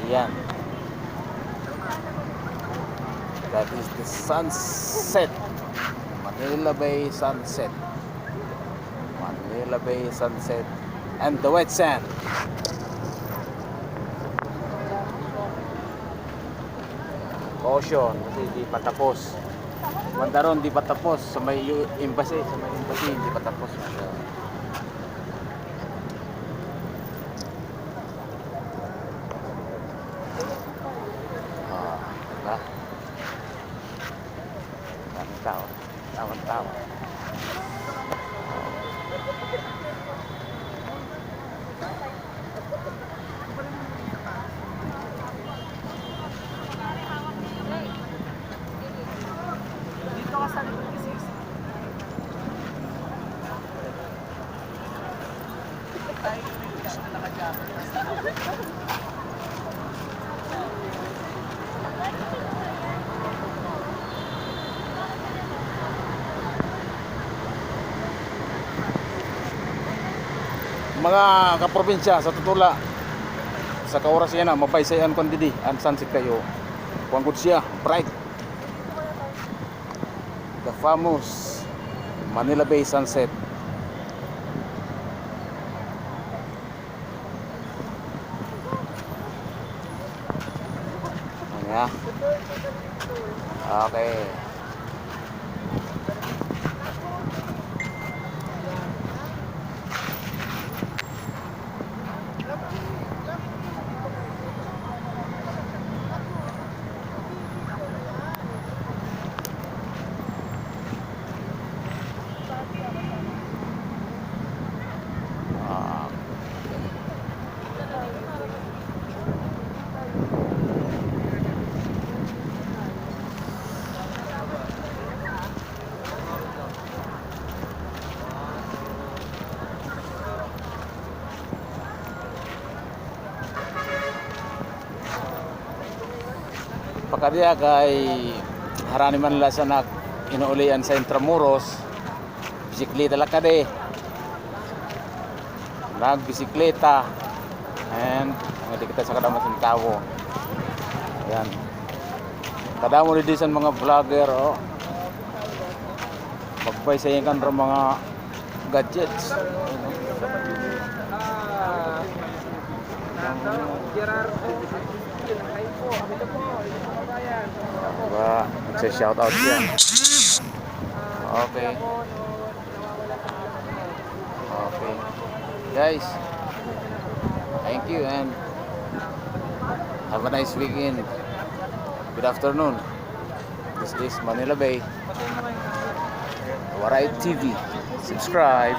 Yan. That is the sunset. Manila Bay sunset. Manila Bay sunset. And the wet sand. Caution, kasi di pa tapos. Mandaron di pa tapos. Sa may embassy, hindi pa tapos. Diba? Daming tao. Tawang tao. Dito ka sa likod kasi. Tayo yung gusto na naka-jacket. Mga kaprobinsya sa tutula sa kaoras yan na mapaysayan kon didi ang sunset kayo kuang good siya bright, the famous Manila Bay sunset. Ano ya? Okay. Pakadya kay harani man la sa nak inuulian sa Intramuros, bisikleta la kade, nagbisikleta, and hindi kita sa kadama sa tao. Ayan, kadamo rin sa mga vlogger, oh, magpaysayin kan ro mga gadgets. Gerardo, ay po, ito po, Diba, nagsa-shoutout siya. Okay. Okay. Guys, thank you and have a nice weekend. Good afternoon. This is Manila Bay. Waray TV. Subscribe.